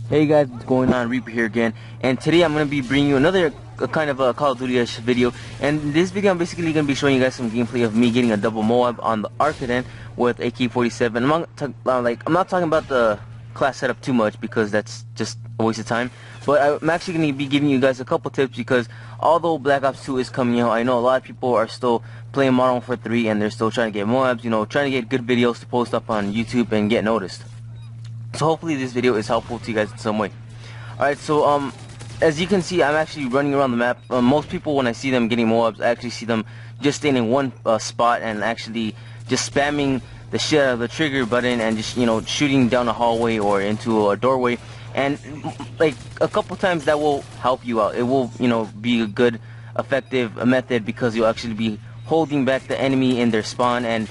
Hey guys, what's going on? Reaper here again, and today I'm going to be bringing you another kind of a Call of Duty video. And in this video I'm basically going to be showing you guys some gameplay of me getting a double MOAB on the Arcaden with AK-47. I'm not talking about the class setup too much because that's just a waste of time, but I'm actually going to be giving you guys a couple tips because although Black Ops 2 is coming out, I know a lot of people are still playing Modern Warfare 3 and they're still trying to get MOABs, you know, trying to get good videos to post up on YouTube and get noticed. So hopefully this video is helpful to you guys in some way. Alright, so as you can see, I'm actually running around the map. Most people, when I see them getting MOABs, I actually see them just staying in one spot and actually just spamming the shit out of the trigger button and just, you know, shooting down a hallway or into a doorway. And like a couple times that will help you out. It will, you know, be a good effective method because you'll actually be holding back the enemy in their spawn, and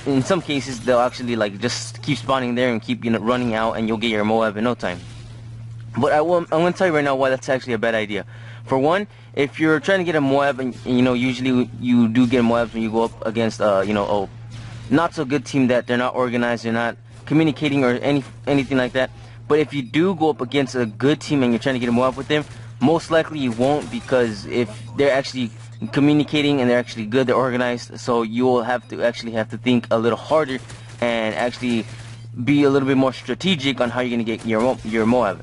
in some cases they'll actually like just keep spawning there and keep, you know, running out, and you'll get your MOAB in no time. But I'm going to tell you right now why that's actually a bad idea. For one, if you're trying to get a MOAB, and you know, usually you do get MOABs when you go up against you know, a not so good team that they're not organized, they're not communicating or anything like that. But if you do go up against a good team and you're trying to get a MOAB with them, most likely you won't, because if they're actually communicating and they're actually good, they're organized, so you will have to think a little harder and actually be a little bit more strategic on how you're gonna get your MOAB.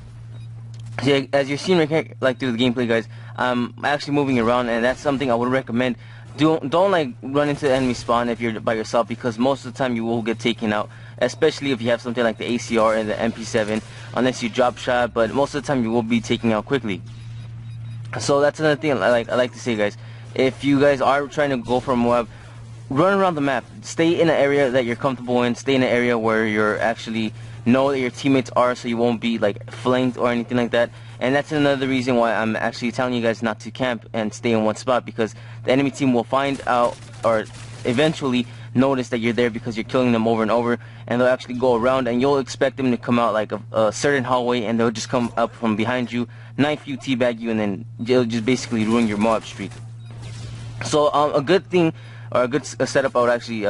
So as you're seeing right here, like through the gameplay, guys, I'm actually moving around, and that's something I would recommend. Don't like run into the enemy spawn if you're by yourself, because most of the time you will get taken out, especially if you have something like the ACR and the MP7, unless you drop shot, but most of the time you will be taken out quickly. So that's another thing I like to say, guys. If you guys are trying to go for a MOAB, run around the map. Stay in an area that you're comfortable in. Stay in an area where you're actually know that your teammates are, so you won't be like flanked or anything like that. And that's another reason why I'm actually telling you guys not to camp and stay in one spot, because the enemy team will find out or eventually notice that you're there because you're killing them over and over, and they'll actually go around, and you'll expect them to come out like a certain hallway, and they'll just come up from behind you, knife you, teabag you, and then they'll just basically ruin your MOAB streak. So a good thing, or a good setup I would actually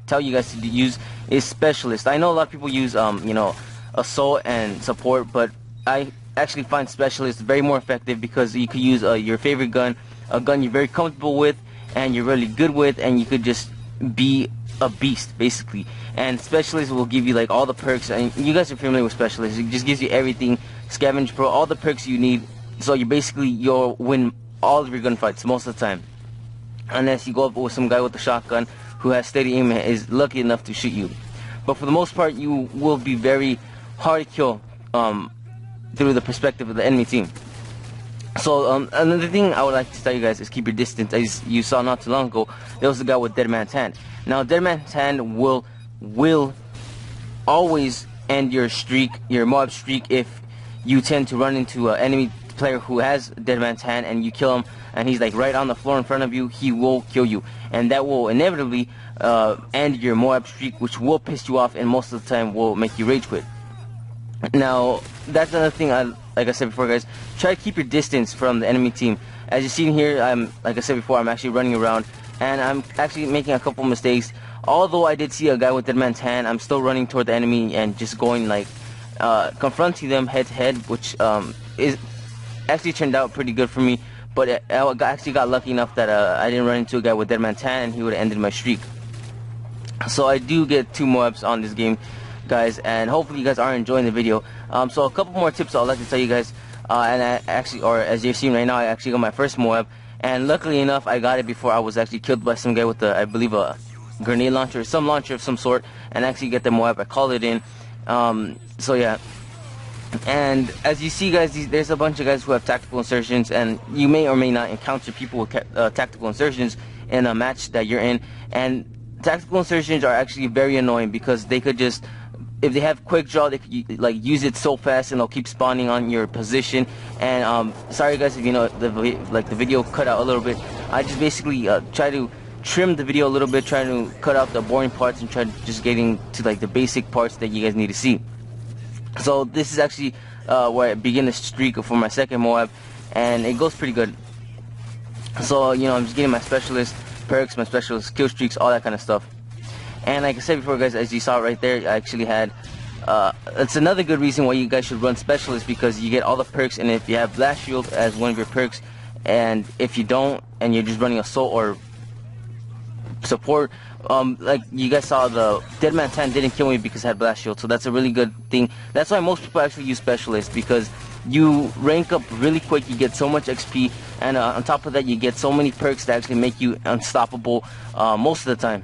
tell you guys to use is specialist. I know a lot of people use you know, assault and support, but I actually find specialist very more effective because you could use your favorite gun, a gun you're very comfortable with and you're really good with, and you could just be a beast basically. And specialist will give you like all the perks, and you guys are familiar with specialist. It just gives you everything, scavenge pro, all the perks you need, so you'll win all of your gunfights most of the time, unless you go up with some guy with a shotgun who has steady aim and is lucky enough to shoot you. But for the most part, you will be very hard to kill through the perspective of the enemy team. So another thing I would like to tell you guys is keep your distance. As you saw not too long ago, there was a guy with Dead Man's Hand. Now Dead Man's Hand will always end your streak, your MOAB streak, if you tend to run into an enemy player who has Dead Man's Hand and you kill him and he's like right on the floor in front of you. He will kill you, and that will inevitably end your MOAB streak, which will piss you off and most of the time will make you rage quit. Now that's another thing, like I said before, guys, try to keep your distance from the enemy team. As you see here, like I said before, I'm actually running around and I'm actually making a couple mistakes. Although I did see a guy with Dead Man's Hand, I'm still running toward the enemy and just going like confronting them head to head, which is actually turned out pretty good for me. But I actually got lucky enough that I didn't run into a guy with Dead Man's Hand, and he would have ended my streak. So I do get 2 MOABs on this game, guys, and hopefully you guys are enjoying the video. So a couple more tips I'd like to tell you guys, and as you're seeing right now, I actually got my first MOAB, and luckily enough I got it before I was actually killed by some guy with I believe a grenade launcher, some launcher of some sort, and actually get the MOAB. I called it in. So yeah. And as you see, guys, there's a bunch of guys who have tactical insertions, and you may or may not encounter people with tactical insertions in a match that you're in. And tactical insertions are actually very annoying because they could just, if they have quick draw, they could like use it so fast and they'll keep spawning on your position. And sorry guys if you know the video cut out a little bit. I just basically try to trim the video a little bit, trying to cut out the boring parts and try to just getting to like the basic parts that you guys need to see. So this is actually where I begin the streak for my second MOAB, and it goes pretty good. So you know, I'm just getting my specialist perks, my specialist kill streaks, all that kind of stuff. And like I said before, guys, as you saw right there, I actually had it's another good reason why you guys should run specialist, because you get all the perks. And if you have blast shield as one of your perks, and if you don't and you're just running assault or support, like you guys saw, the Deadman 10 didn't kill me because I had blast shield, so that's a really good thing. That's why most people actually use specialist, because you rank up really quick, you get so much XP, and on top of that you get so many perks that actually make you unstoppable most of the time.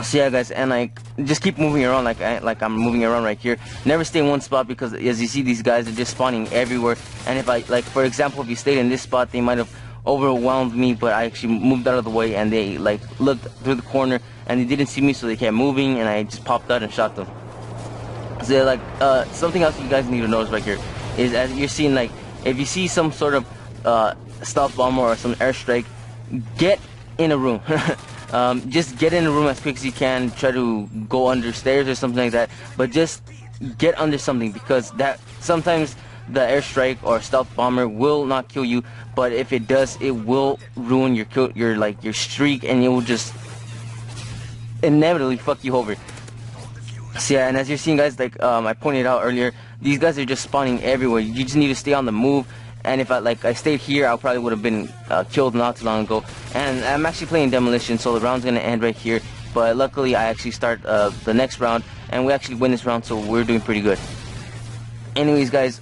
So yeah guys, and like just keep moving around like I'm moving around right here. Never stay in one spot, because as you see, these guys are just spawning everywhere, and if I, like for example, if you stayed in this spot, they might have overwhelmed me, but I actually moved out of the way, and they like looked through the corner and they didn't see me, so they kept moving, and I just popped out and shot them. So like something else you guys need to notice right here is, as you're seeing, like if you see some sort of stealth bomber or some airstrike, get in a room. Just get in a room as quick as you can. Try to go under stairs or something like that, but just get under something, because that sometimes the airstrike or stealth bomber will not kill you, but if it does, it will ruin your your streak, and it will just inevitably fuck you over. So yeah, and as you're seeing guys, like I pointed out earlier, these guys are just spawning everywhere. You just need to stay on the move. And if I stayed here, I probably would have been killed not too long ago. And I'm actually playing demolition, so the round's gonna end right here. But luckily, I actually start the next round, and we actually win this round, so we're doing pretty good. Anyways guys,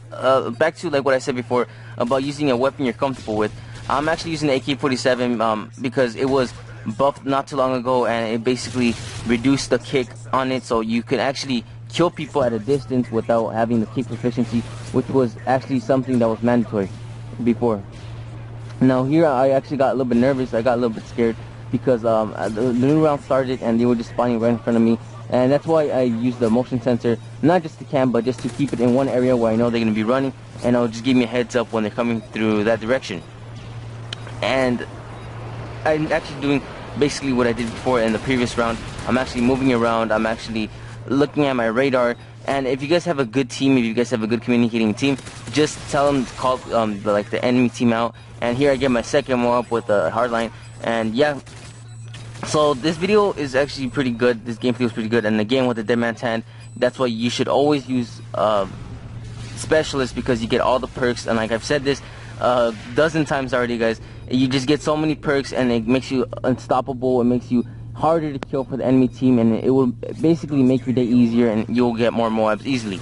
back to like what I said before about using a weapon you're comfortable with. I'm actually using the AK-47 because it was buffed not too long ago, and it basically reduced the kick on it, so you can actually kill people at a distance without having the kick proficiency, which was actually something that was mandatory before. Now here I actually got a little bit nervous, I got a little bit scared, because the new round started and they were just spawning right in front of me. And that's why I use the motion sensor, not just to cam, but just to keep it in one area where I know they're going to be running, and it'll just give me a heads up when they're coming through that direction. And I'm actually doing basically what I did before in the previous round. I'm actually moving around, I'm actually looking at my radar, and if you guys have a good team, if you guys have a good communicating team, just tell them to call the enemy team out. And here I get my second MOAB with the hardline, and yeah. So this video is actually pretty good. This gameplay was pretty good, and again with the Deadman's Hand, that's why you should always use specialist, because you get all the perks. And like I've said this a dozen times already, guys, you just get so many perks, and it makes you unstoppable. It makes you harder to kill for the enemy team, and it will basically make your day easier, and you'll get more MOABs easily.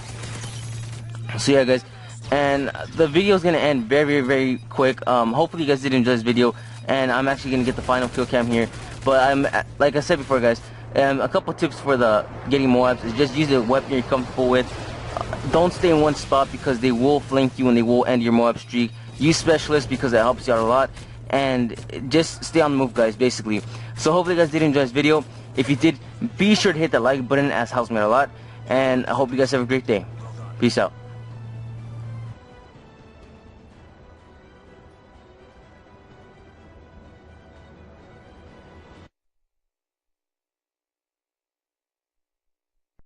So yeah guys, and the video is gonna end very very quick. Hopefully you guys did enjoy this video, and I'm actually gonna get the final kill cam here. But I'm, like I said before guys, a couple tips for the getting MOABs is just use a weapon you're comfortable with. Don't stay in one spot, because they will flank you and they will end your MOAB streak. Use specialist, because it helps you out a lot, and just stay on the move guys, basically. So hopefully you guys did enjoy this video. If you did, be sure to hit that like button, as helps me out a lot, and I hope you guys have a great day. Peace out.